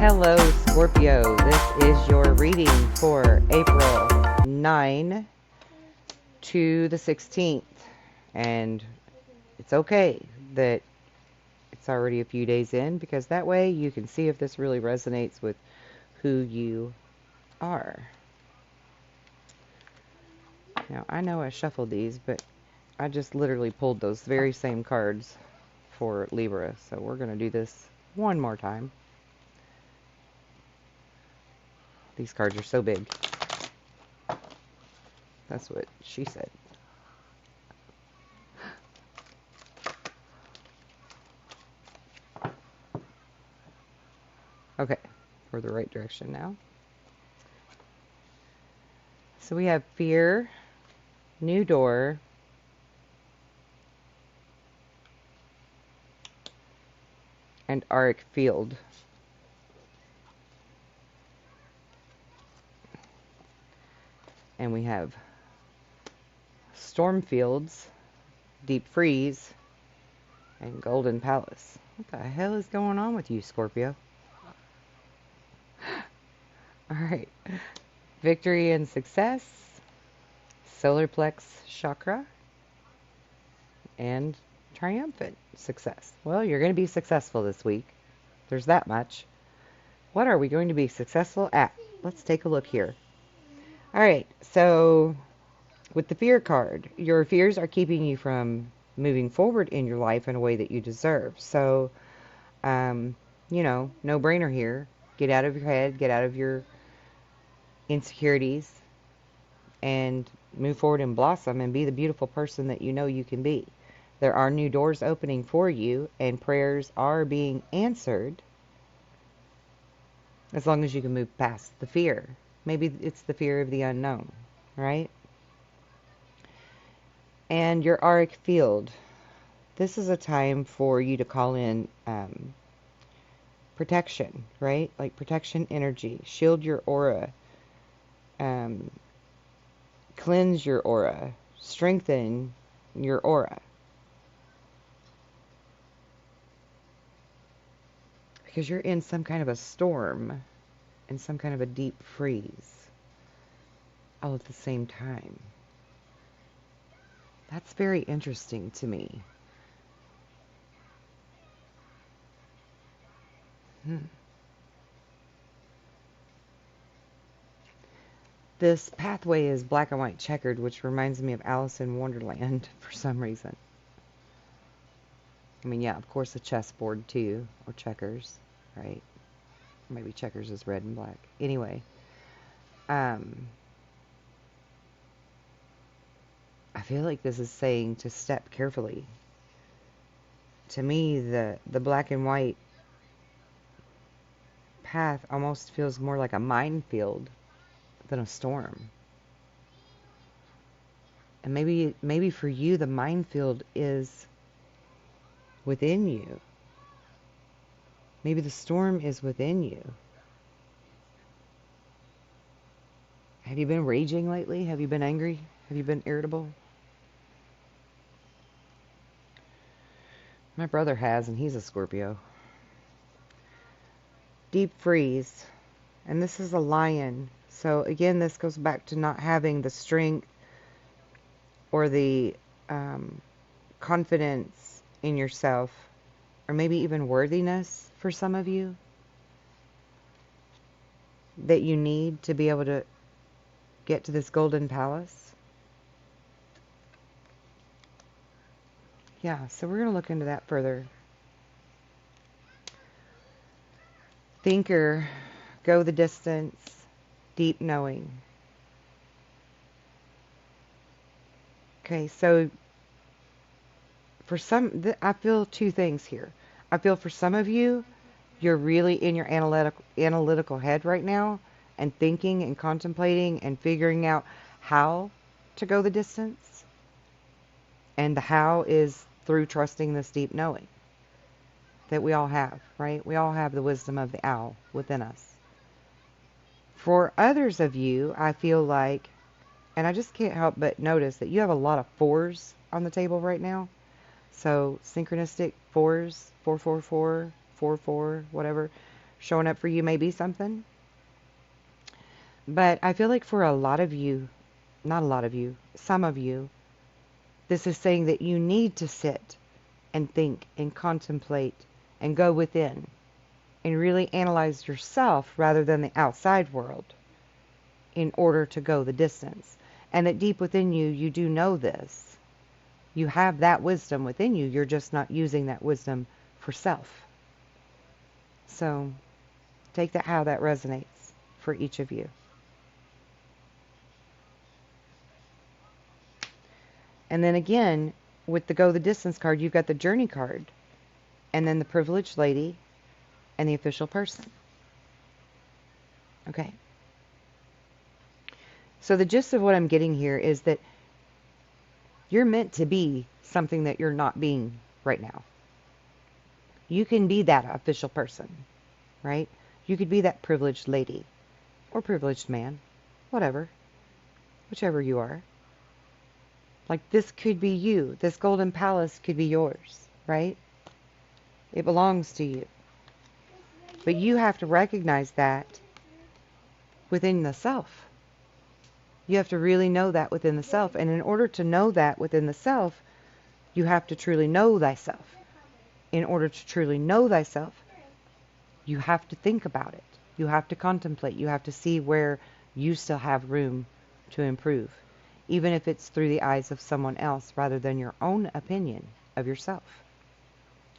Hello, Scorpio. This is your reading for April 9 to the 16th. And it's okay that it's already a few days in, because that way you can see if this really resonates with who you are. Now, I know I shuffled these, but I just literally pulled those very same cards for Libra. So we're going to do this one more time. These cards are so big. That's what she said. Okay, we're the right direction now. So we have fear, new door, and auric field. And we have storm fields, deep freeze, and golden palace. What the hell is going on with you, Scorpio? Alright. Victory and success, solar plex chakra, and triumphant success. Well, you're going to be successful this week. There's that much. What are we going to be successful at? Let's take a look here. Alright, so with the fear card, your fears are keeping you from moving forward in your life in a way that you deserve. So, you know, no brainer here. Get out of your head, get out of your insecurities, and move forward and blossom and be the beautiful person that you know you can be. There are new doors opening for you, and prayers are being answered, as long as you can move past the fear. Maybe it's the fear of the unknown, right? And your auric field. This is a time for you to call in protection, right? Like protection energy. Shield your aura. Cleanse your aura. Strengthen your aura. Because you're in some kind of a storm and some kind of a deep freeze all at the same time. That's very interesting to me. This pathway is black and white checkered, which reminds me of Alice in Wonderland for some reason. I mean, yeah, of course a chessboard too, or checkers, right? Maybe checkers is red and black. Anyway, I feel like this is saying to step carefully. To me, the black and white path almost feels more like a minefield than a storm. And maybe for you, the minefield is within you. Maybe the storm is within you. Have you been raging lately? Have you been angry? Have you been irritable? My brother has, and he's a Scorpio. Deep freeze. And this is a lion. So again, this goes back to not having the strength or the confidence in yourself, or maybe even worthiness for some of you, that you need to be able to get to this golden palace. Yeah, so we're going to look into that further. Thinker, go the distance, deep knowing. Okay, so for some, I feel two things here. I feel for some of you, you're really in your analytical head right now, and thinking and contemplating and figuring out how to go the distance. And the how is through trusting this deep knowing that we all have, right? We all have the wisdom of the owl within us. For others of you, I feel like, and I just can't help but notice that you have a lot of fours on the table right now. So synchronistic fours, 444, 44, whatever. showing up for you may be something. But I feel like for a lot of you, not a lot of you, some of you, this is saying that you need to sit and think and contemplate and go within and really analyze yourself rather than the outside world in order to go the distance. And that deep within you, you do know this. You have that wisdom within you. You're just not using that wisdom for self. So take that how that resonates for each of you. And then again, with the go the distance card, you've got the journey card, and then the privileged lady, and the official person. Okay. So the gist of what I'm getting here is that you're meant to be something that you're not being right now. You can be that official person, right? You could be that privileged lady or privileged man, whatever, whichever you are. Like this could be you. This golden palace could be yours, right? It belongs to you. But you have to recognize that within the self. You have to really know that within the self. And in order to know that within the self, you have to truly know thyself. In order to truly know thyself, you have to think about it. You have to contemplate. You have to see where you still have room to improve, even if it's through the eyes of someone else rather than your own opinion of yourself.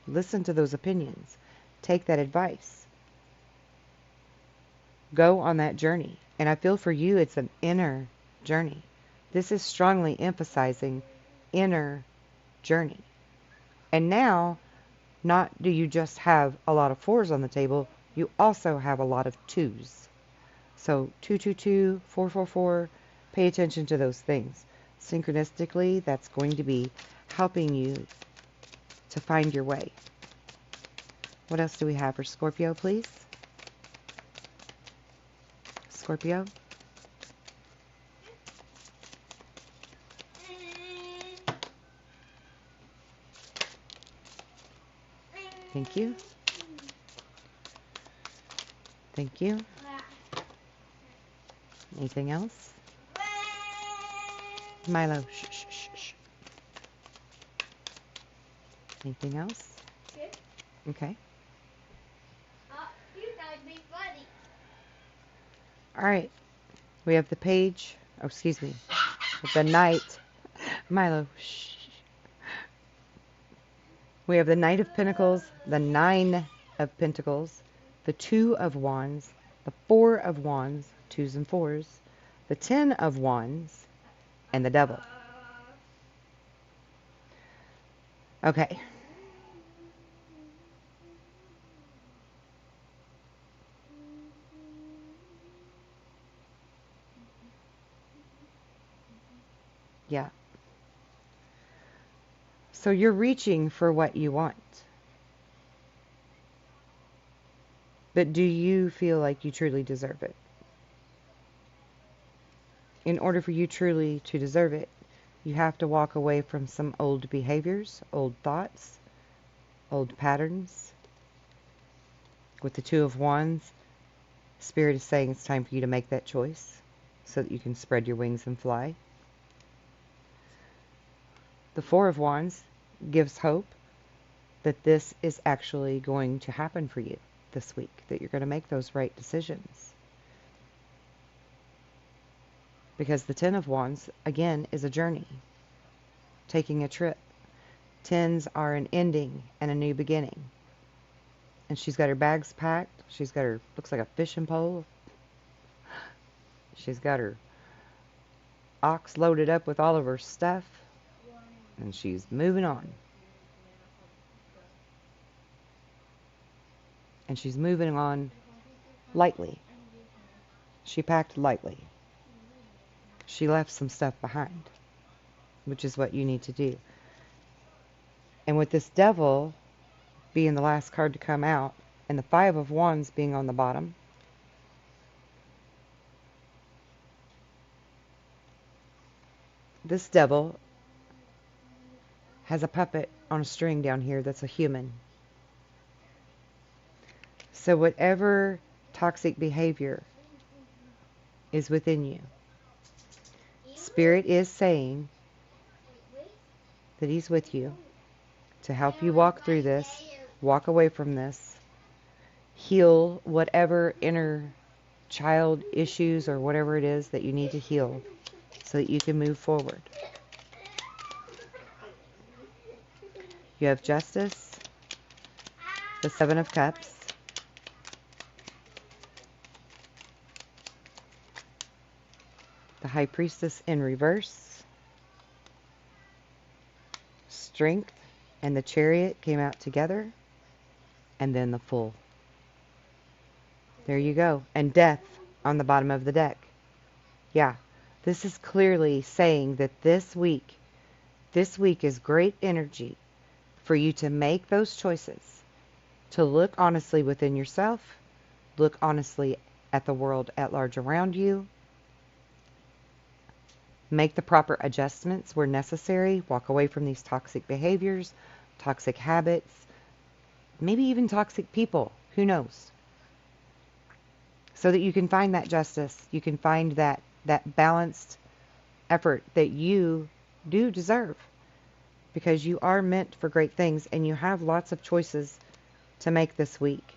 Listen to those opinions. Take that advice. Go on that journey. And I feel for you, it's an inner journey. This is strongly emphasizing inner journey. And now, not do you just have a lot of 4s on the table, you also have a lot of 2s. So 222, 444, pay attention to those things. Synchronistically, that's going to be helping you to find your way. What else do we have for Scorpio, please? Scorpio? Thank you. Thank you. Anything else? Milo, shh, shh, shh, shh. Anything else? Okay. All right. We have the page. Oh, excuse me. The Knight. Milo, shh. We have the Knight of Pentacles, the 9 of Pentacles, the 2 of Wands, the 4 of Wands, 2s and 4s, the 10 of Wands, and the Devil. Okay. Yeah. So you're reaching for what you want. But do you feel like you truly deserve it? In order for you truly to deserve it, you have to walk away from some old behaviors, old thoughts, old patterns. With the 2 of Wands, Spirit is saying it's time for you to make that choice so that you can spread your wings and fly. The 4 of Wands gives hope that this is actually going to happen for you this week, that you're going to make those right decisions. Because the 10 of Wands, again, is a journey, taking a trip. 10s are an ending and a new beginning. And she's got her bags packed. She's got her, looks like a fishing pole. She's got her ox loaded up with all of her stuff. And she's moving on. And she's moving on lightly. She packed lightly. She left some stuff behind, which is what you need to do. And with this Devil being the last card to come out, and the 5 of Wands being on the bottom, this Devil has a puppet on a string down here that's a human. So whatever toxic behavior is within you, Spirit is saying that He's with you to help you walk through this, walk away from this, heal whatever inner child issues or whatever it is that you need to heal so that you can move forward. You have Justice, the Seven of Cups, the High Priestess in reverse, Strength, and the Chariot came out together, and then the Fool. There you go. And Death on the bottom of the deck. Yeah, this is clearly saying that this week is great energy for you to make those choices, to look honestly within yourself, look honestly at the world at large around you, make the proper adjustments where necessary, walk away from these toxic behaviors, toxic habits, maybe even toxic people, who knows? So that you can find that justice, you can find that balanced effort that you do deserve. Because you are meant for great things, and you have lots of choices to make this week.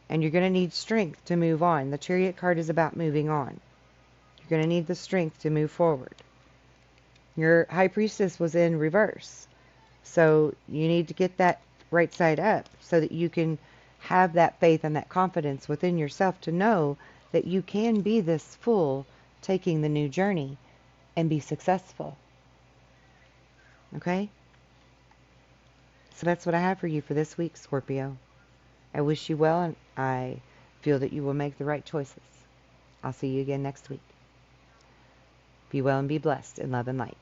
And you're going to need strength to move on. The Chariot card is about moving on. You're going to need the strength to move forward. Your High Priestess was in reverse. So you need to get that right side up so that you can have that faith and that confidence within yourself to know that you can be this Fool taking the new journey and be successful. Okay? So that's what I have for you for this week, Scorpio. I wish you well, and I feel that you will make the right choices. I'll see you again next week. Be well and be blessed in love and light.